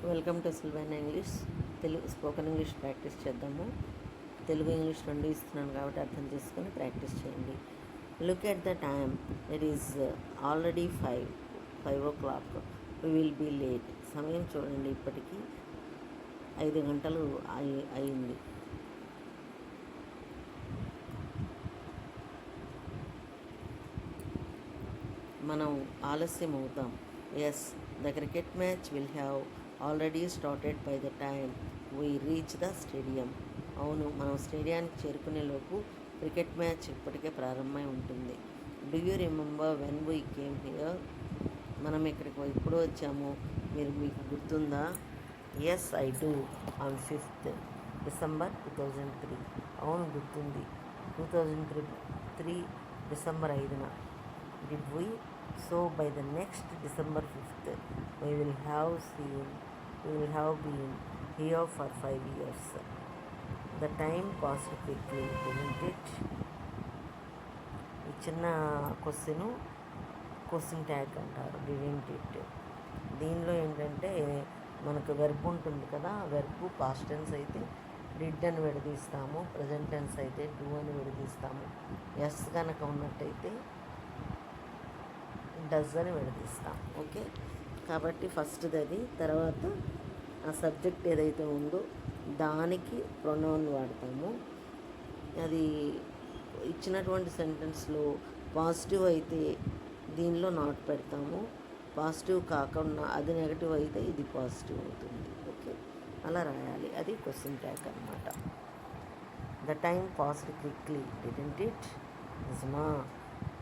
Welcome to సిల్వైనా English. Telugu spoken English practice చేద్దాము. Telugu English రెండు ఇస్తున్నాను కాబట్టి అర్థం చేసుకొని ప్రాక్టీస్ చేయండి. Look at the time. It is already 5 o'clock. We will be late. సమయం చూడండి, ఇప్పటికీ 5 గంటలు అయింది. మనం ఆలస్యం అవుతాం. Yes, the cricket match will have already started by the time we reach the stadium. అవును, మనం స్టేడియానికి చేరుకునేలోపు క్రికెట్ మ్యాచ్ ఇప్పటికే ప్రారంభమై ఉంటుంది. Do you remember when we came here? మనం ఇక్కడికి ఎప్పుడు వచ్చాము మీకు గుర్తుందా? Yes, I do. On 5th December 2003. అవును, గుర్తుంది. 2003 డిసెంబర్ 5న. Did we? So by the next December 5th we will have been here for 5 years. The time passed quickly, didn't it? ఈ చిన్న క్వశ్చన్ ట్యాగ్ అంటారు, డిడెంట్ ఇట్. దీనిలో ఏంటంటే మనకు verb ఉంటుంది కదా, వెర్బ్ పాస్ట్ టెన్స్ అయితే డిడ్ అని విడదీస్తాము, ప్రజెంట్ టెన్స్ అయితే డూ అని విడదీస్తాము. ఎస్ కనుక ఉన్నట్టయితే డస్ అని విడదీస్తాం. ఓకే, కాబట్టి ఫస్ట్ది అది. తర్వాత ఆ సబ్జెక్ట్ ఏదైతే ఉందో దానికి ప్రొనౌన్ వాడతాము. అది ఇచ్చినటువంటి సెంటెన్స్లో పాజిటివ్ అయితే దీనిలో నాట్ పెడతాము, పాజిటివ్ కాకుండా అది నెగటివ్ అయితే ఇది పాజిటివ్ అవుతుంది. ఓకే, అలా రాయాలి. అది క్వశ్చన్ ట్యాగ్ అనమాట. The time passed quickly, didn't it? నిజమా?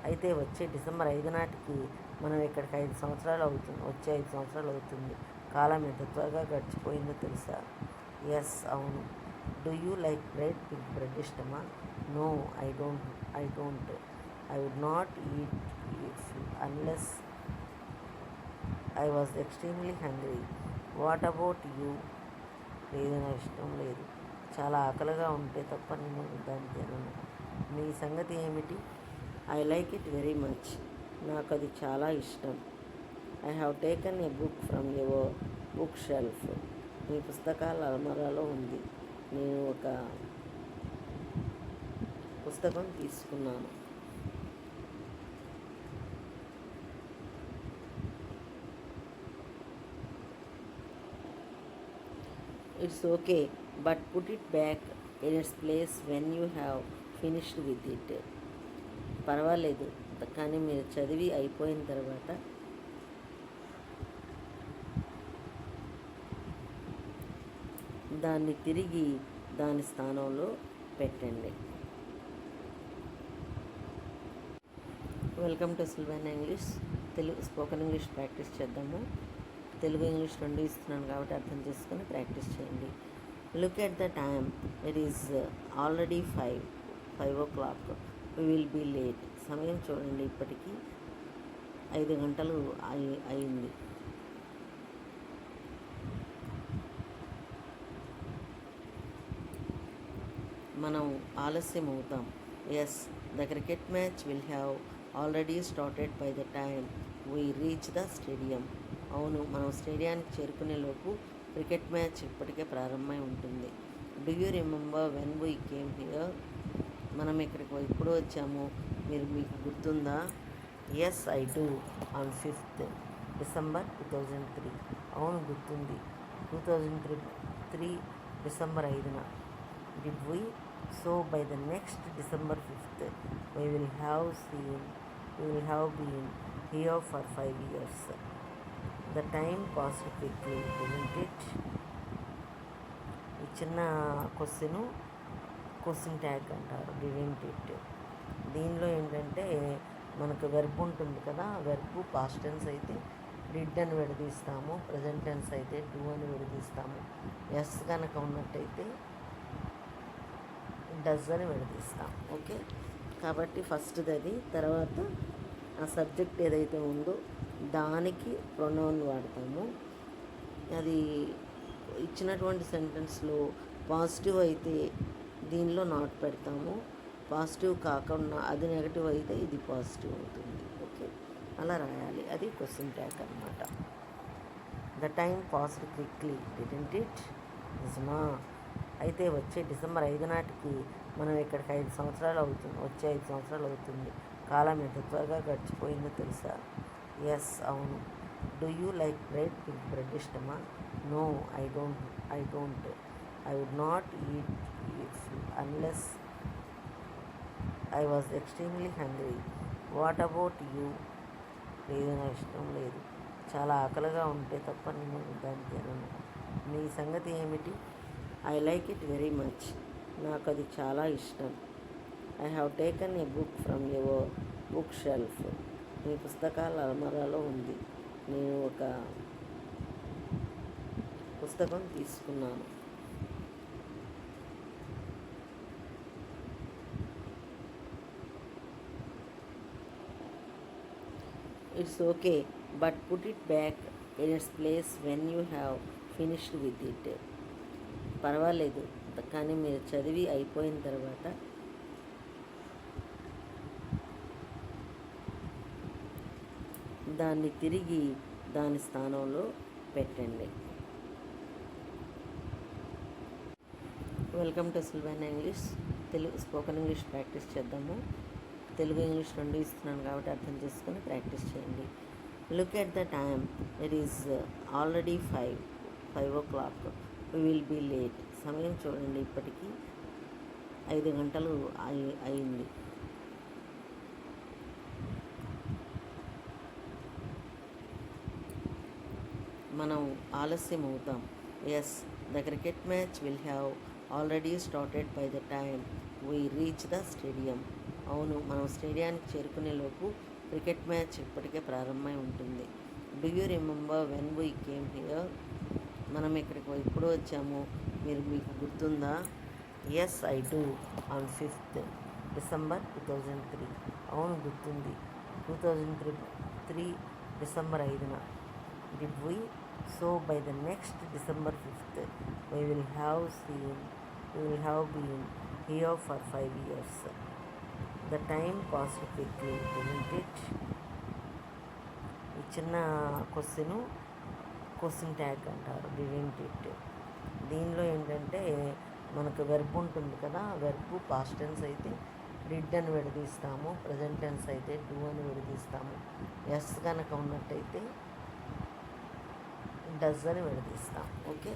అయితే వచ్చే December 5 నాటికి మనం ఇక్కడికి 5 సంవత్సరాలు అవుతుంది. వచ్చే 5 సంవత్సరాలు అవుతుంది. కాలం ఎంత త్వరగా గడిచిపోయిందో తెలుసా? ఎస్, అవును. Do you like bread? మీకు బ్రెడ్ ఇష్టమా? No, I don't. I would not eat it unless I was extremely hungry. What about you? లేదు, నా ఇష్టం లేదు. చాలా ఆకలిగా ఉంటే తప్ప నేను దాన్ని తినను. నీ సంగతి ఏమిటి? I like it very much. నాకు అది చాలా ఇష్టం. I have taken a book from your book shelf. మీ పుస్తకాల అల్మరాలో ఉంది. నేను ఒక పుస్తకం తీసుకున్నాను. It's okay, but put it back in its place when you have finished with it. పర్వాలేదు, కానీ మీరు చదివి అయిపోయిన తర్వాత దాన్ని తిరిగి దాని స్థానంలో పెట్టండి. వెల్కమ్ టు సిల్వైనా English. Telugu spoken English practice చేద్దాము. తెలుగు ఇంగ్లీష్ రెండు ఇస్తున్నాను కాబట్టి అర్థం చేసుకొని ప్రాక్టీస్ చేయండి. Look at the time. It is already 5 o'clock. We will be late. సమయం చూడండి, ఇప్పటికీ 5 గంటలు అయింది. మనం ఆలస్యం అవుతాం. Yes, the cricket match will have already started by the time we reach the stadium. అవును, మనం స్టేడియానికి చేరుకునేలోపు క్రికెట్ మ్యాచ్ ఇప్పటికే ప్రారంభమై ఉంటుంది. Do you remember when we came here? మనం ఇక్కడికి ఎప్పుడు వచ్చాము మీకు గుర్తుందా? Yes, I do. On 5th December 2003. అవును, గుర్తుంది. 2003 డిసెంబర్ 5న. Did we? So by the next December 5th we will have been here for 5 years. The time passed quickly, didn't it? ఈ చిన్న క్వశ్చన్ ట్యాగ్ అంటారు, డిడెంట్ ఇట్. దీనిలో ఏంటంటే మనకు verb ఉంటుంది కదా, వెర్బ్ పాస్ట్ టెన్స్ అయితే డిడ్ అని విడదీస్తాము, ప్రజెంట్ టెన్స్ అయితే డూ అని విడదీస్తాము. ఎస్ కనుక ఉన్నట్టయితే డస్ అని విడదీస్తాం. ఓకే, కాబట్టి ఫస్ట్ది అది. తర్వాత ఆ సబ్జెక్ట్ ఏదైతే ఉందో దానికి ప్రొనౌన్ వాడతాము. అది ఇచ్చినటువంటి సెంటెన్స్లో పాజిటివ్ అయితే దీనిలో నాట్ పెడతాము, పాజిటివ్ కాకుండా అది నెగటివ్ అయితే ఇది పాజిటివ్ అవుతుంది. ఓకే, అలా రాయాలి. అది క్వశ్చన్ ట్యాగ్ అనమాట. The time passed quickly didn't it? నిజమా? అయితే వచ్చే డిసెంబర్ 5 నాటికి మనం ఇక్కడికి 5 సంవత్సరాలు అవుతుంది. వచ్చే 5 సంవత్సరాలు అవుతుంది. కాలం ఎంత త్వరగా గడిచిపోయిందో తెలుసా? ఎస్, అవును. Do you like bread? మీకు బ్రెడ్ ఇష్టమా? No, I don't. I would not eat if unless I was extremely hungry. What about you? లేదు, నా ఇష్టం లేదు. చాలా ఆకలిగా ఉంటే తప్ప నేను దాన్ని తినను. నీ సంగతి ఏమిటి? I like it very much. నాకు అది చాలా ఇష్టం. I have taken a book from your book shelf. మీ పుస్తకాల అల్మరాలో ఉంది. నేను ఒక పుస్తకం తీసుకున్నాను. It's okay, but put it back in its place when you have finished with it. పర్వాలేదు, కానీ మీరు చదివి అయిపోయిన తర్వాత దాన్ని తిరిగి దాని స్థానంలో పెట్టండి. Welcome to Sylvan English. Telugu spoken English practice చేద్దాము. తెలుగు ఇంగ్లీష్ రెండు ఇస్తున్నాను కాబట్టి అర్థం చేసుకొని ప్రాక్టీస్ చేయండి. Look at the time. It is already 5 o'clock. We will be late. సమయం చూడండి, ఇప్పటికీ 5 గంటలు అయింది. మనం ఆలస్యం అవుతాం. Yes, the cricket match will have already started by the time we reach the stadium. అవును, మనం స్టేడియానికి చేరుకునేలోపు క్రికెట్ మ్యాచ్ ఇప్పటికే ప్రారంభమై ఉంటుంది. Do you remember when we came here? మనం ఇక్కడికి ఎప్పుడు వచ్చాము మీకు గుర్తుందా? Yes, I do. On 5th December 2003. అవును, గుర్తుంది. 2003 డిసెంబర్ 5న. Did we? So by the next December 5th we will have been here for 5 years. The time passed quickly, didn't it? ఈ చిన్న క్వశ్చన్ ట్యాగ్ అంటారు, డిడెంట్ ఇట్. దీనిలో ఏంటంటే మనకు verb ఉంటుంది కదా, వెర్బ్ పాస్ట్ టెన్స్ అయితే డిడ్ అని విడదీస్తాము, ప్రజెంట్ టెన్స్ అయితే డూ అని విడదీస్తాము. ఎస్ కనుక ఉన్నట్టయితే డస్ అని విడదీస్తాం. ఓకే,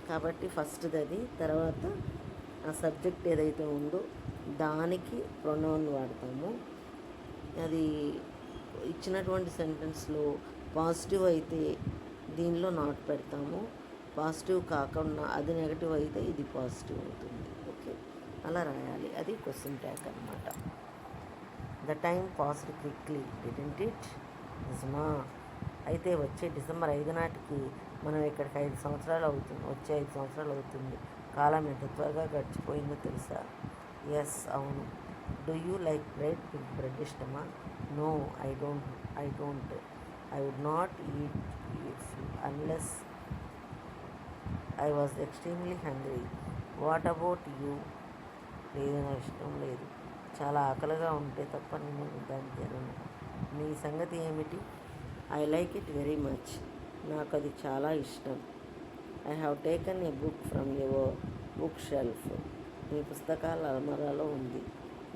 కాబట్టి ఫస్ట్ది అది. తర్వాత ఆ సబ్జెక్ట్ ఏదైతే ఉందో దానికి ప్రొనౌన్ వాడతాము. అది ఇచ్చినటువంటి సెంటెన్స్లో పాజిటివ్ అయితే దీనిలో నాట్ పెడతాము. పాజిటివ్ కాకుండా అది నెగటివ్ అయితే ఇది పాజిటివ్ అవుతుంది. ఓకే, అలా రాయాలి. అది క్వశ్చన్ ట్యాగ్ అనమాట. The time passed quickly, didn't it? నిజమా? అయితే వచ్చే డిసెంబర్ 5 నాటికి మనం ఇక్కడికి 5 సంవత్సరాలు అవుతుంది. వచ్చే 5 సంవత్సరాలు అవుతుంది. కాలం ఎంత త్వరగా గడిచిపోయిందో తెలుసా? ఎస్, అవును. Do you like bread? మీకు బ్రెడ్ ఇష్టమా? No, I don't. I would not eat if unless I was extremely hungry. What about you? లేదు, నా ఇష్టం లేదు. చాలా ఆకలిగా ఉంటే తప్ప నేను దాన్ని తినను. నీ సంగతి ఏమిటి? I like it very much. నాకు అది చాలా ఇష్టం. I have taken a book from your book shelf. మీ పుస్తకాల అల్మరాలో ఉంది.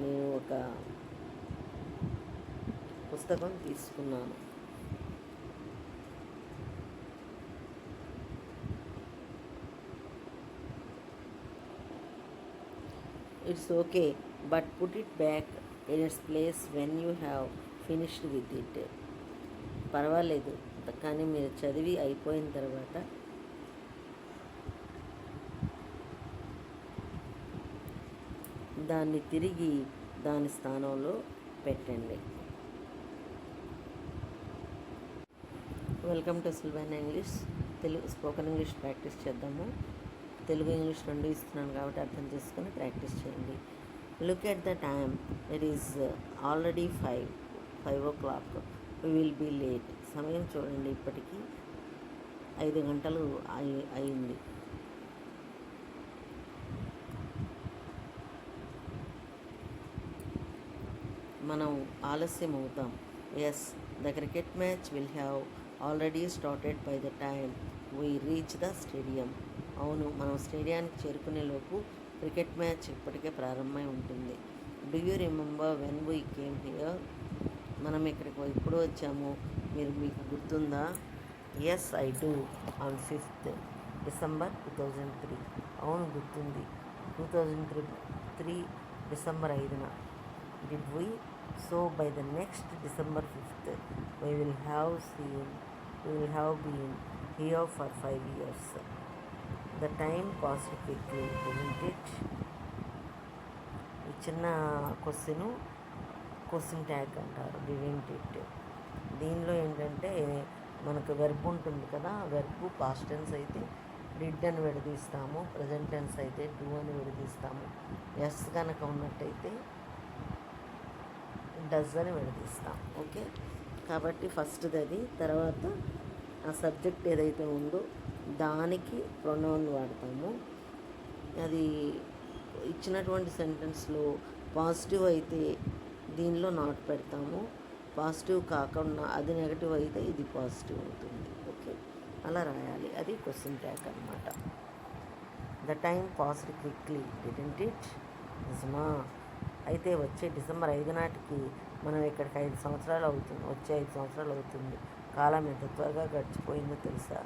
నేను ఒక పుస్తకం తీసుకున్నాను. It's okay, but put it back in its place when you have finished with it. పర్వాలేదు, కానీ మీరు చదివి అయిపోయిన తర్వాత దాన్ని తిరిగి దాని స్థానంలో పెట్టండి. Welcome to Sylvan English. Telugu spoken English practice చేద్దాము. తెలుగు ఇంగ్లీష్ రెండు ఇస్తున్నాను కాబట్టి అర్థం చేసుకొని ప్రాక్టీస్ చేయండి. Look at the time. It is already 5 o'clock. We will be late. సమయం చూడండి, ఇప్పటికీ 5 గంటలు అయింది. మనం ఆలస్యం అవుతాం. Yes, the cricket match will have already started by the time we reach the stadium. అవును, మనం స్టేడియానికి చేరుకునే లోపు క్రికెట్ మ్యాచ్ ఇప్పటికే ప్రారంభమై ఉంటుంది. Do you remember when we came here? మనం ఇక్కడికి ఎప్పుడు వచ్చాము మీకు గుర్తుందా? Yes I do. On 5th December 2003. అవును, గుర్తుంది. 2003 డిసెంబర్ 5న. Did we? So by the next December 5th we will have been here for 5 years. The time passed quickly, didn't it? ఈ చిన్న క్వశ్చన్ ట్యాగ్ అంటారు, డిడెంట్ ఇట్. దీనిలో ఏంటంటే మనకు verb ఉంటుంది కదా, వెర్బ్ పాస్ట్ టెన్స్ అయితే డిడ్ అని విడదీస్తాము, ప్రజెంట్ టెన్స్ అయితే డూ అని విడదీస్తాము, ఎస్ కనుక ఉన్నట్టయితే డస్ అని విడదీస్తాం. ఓకే, కాబట్టి ఫస్ట్ది అది. తర్వాత ఆ సబ్జెక్ట్ ఏదైతే ఉందో దానికి ప్రొనౌన్ వాడతాము. అది ఇచ్చినటువంటి సెంటెన్స్లో పాజిటివ్ అయితే దీనిలో నాట్ పెడతాము, పాజిటివ్ కాకుండా అది నెగటివ్ అయితే ఇది పాజిటివ్ అవుతుంది. ఓకే, అలా రాయాలి. అది క్వశ్చన్ ట్యాగ్ అనమాట. The time passed quickly, didn't it? నిజమా? అయితే వచ్చే December 5 నాటికి మనం ఇక్కడికి 5 సంవత్సరాలు అవుతుంది. వచ్చే 5 సంవత్సరాలు అవుతుంది. కాలం ఎంత త్వరగా గడిచిపోయిందో తెలుసా?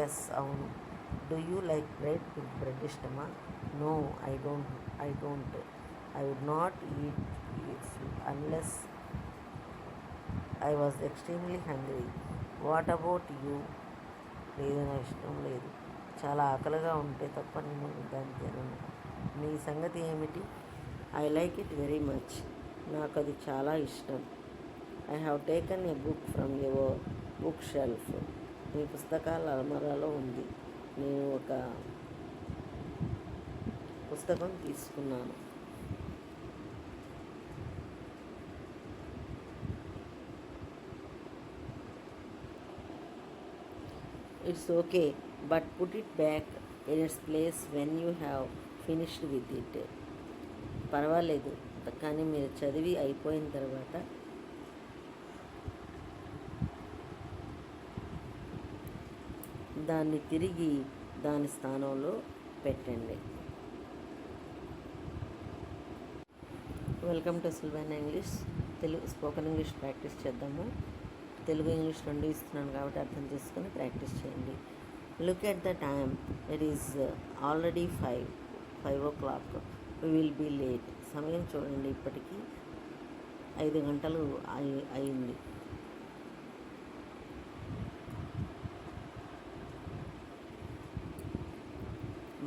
ఎస్, అవును. Do you like bread? మీకు బ్రెడ్ ఇష్టమా? No, I don't. I would not eat unless I was extremely hungry. What about you? లేదు, నా ఇష్టం లేదు. చాలా ఆకలిగా ఉంటే తప్ప నేను దాన్ని తినను. నీ సంగతి ఏమిటి? I like it very much. నాకు అది చాలా ఇష్టం. I have taken a book from your book shelf. మీ పుస్తకాల అల్మరాలో ఉంది. నేను ఒక పుస్తకం తీసుకున్నాను. It's okay, but put it back in its place when you have finished with it. పర్వాలేదు, కానీ మీరు చదివి అయిపోయిన తర్వాత దాన్ని తిరిగి దాని స్థానంలో పెట్టండి. Welcome to Sylvan English. Telugu spoken English practice చేద్దాము. తెలుగు ఇంగ్లీష్ రెండు ఇస్తున్నాను కాబట్టి అర్థం చేసుకొని ప్రాక్టీస్ చేయండి. Look at the time. It is already 5 o'clock. We will be late. సమయం చూడండి, ఇప్పటికీ 5 గంటలు అయింది.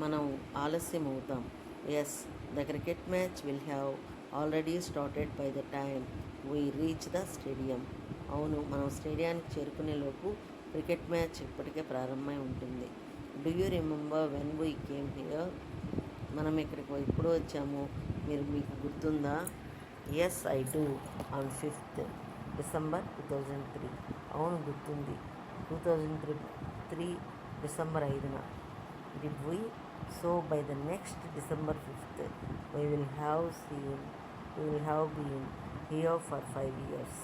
మనం ఆలస్యం అవుతాం. Yes, the cricket match will have already started by the time we reach the stadium. అవును, మనం స్టేడియానికి చేరుకునే లోపు క్రికెట్ మ్యాచ్ ఇప్పటికే ప్రారంభమై ఉంటుంది. Do you remember when we came here? మనం ఇక్కడికి ఎప్పుడు వచ్చాము మీకు గుర్తుందా? Yes I do. On 5th December 2003. అవును, గుర్తుంది. 2003 డిసెంబర్ 5న. Did we? So by the next December 5th we will have been here for 5 years.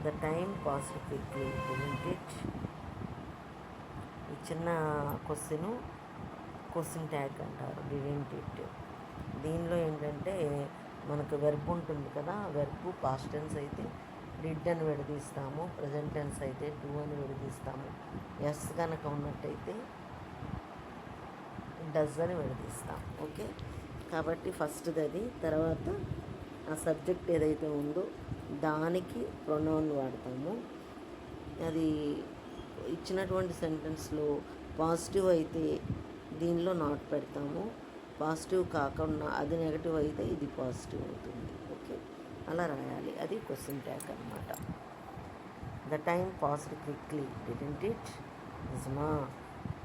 The time passed quickly, didn't it? ఈ చిన్న క్వశ్చన్ ట్యాగ్ అంటారు, డిడెంట్ ఇట్. దీనిలో ఏంటంటే మనకు verb ఉంటుంది కదా, వెర్బ్ పాస్ట్ టెన్స్ అయితే డిడ్ అని విడదీస్తాము, ప్రజెంట్ టెన్స్ అయితే డూ అని విడదీస్తాము, ఎస్ కనుక ఉన్నట్టయితే డస్ అని విడదీస్తాం. ఓకే, కాబట్టి ఫస్ట్ది అది. తర్వాత ఆ సబ్జెక్ట్ ఏదైతే ఉందో దానికి ప్రొనౌన్ వాడతాము. అది ఇచ్చినటువంటి సెంటెన్స్లో పాజిటివ్ అయితే దీనిలో నాట్ పెడతాము, పాజిటివ్ కాకుండా అది నెగటివ్ అయితే ఇది పాజిటివ్ అవుతుంది. ఓకే, అలా రాయాలి. అది క్వశ్చన్ ట్యాగ్ అనమాట. The time passed quickly, didn't it? నిజమా?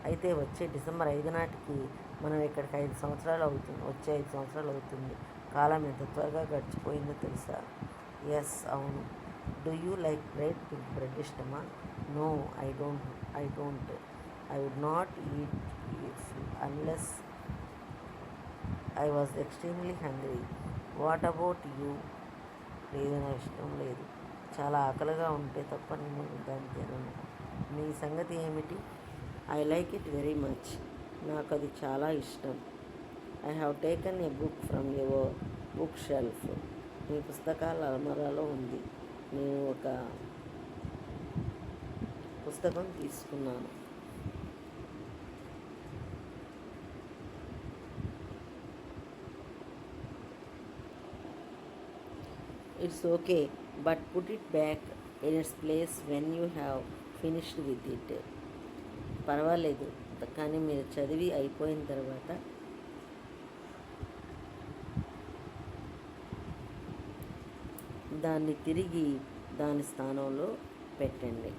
అయితే వచ్చే December 5 నాటికి మనం ఇక్కడికి 5 సంవత్సరాలు అవుతుంది. వచ్చే 5 సంవత్సరాలు అవుతుంది. కాలం ఎంత త్వరగా గడిచిపోయిందో తెలుసా? ఎస్, అవును. Do you like bread? మీకు బ్రెడ్ ఇష్టమా? No, I don't. I would not eat unless I was extremely hungry. What about you? లేదు, నా ఇష్టం లేదు. చాలా ఆకలిగా ఉంటే తప్ప నేను దాన్ని తినను. మీ సంగతి ఏమిటి? I like it very much. నాకు అది చాలా ఇష్టం. I have taken a book from your book shelf. మీ పుస్తకాల అల్మరాలో ఉంది. నేను ఒక పుస్తకం తీసుకున్నాను. It's okay, but put it back in its place when you have finished with it. పర్వాలేదు, కానీ మీరు చదివి అయిపోయిన తర్వాత దాన్ని తిరిగి దాని స్థానంలో పెట్టండి.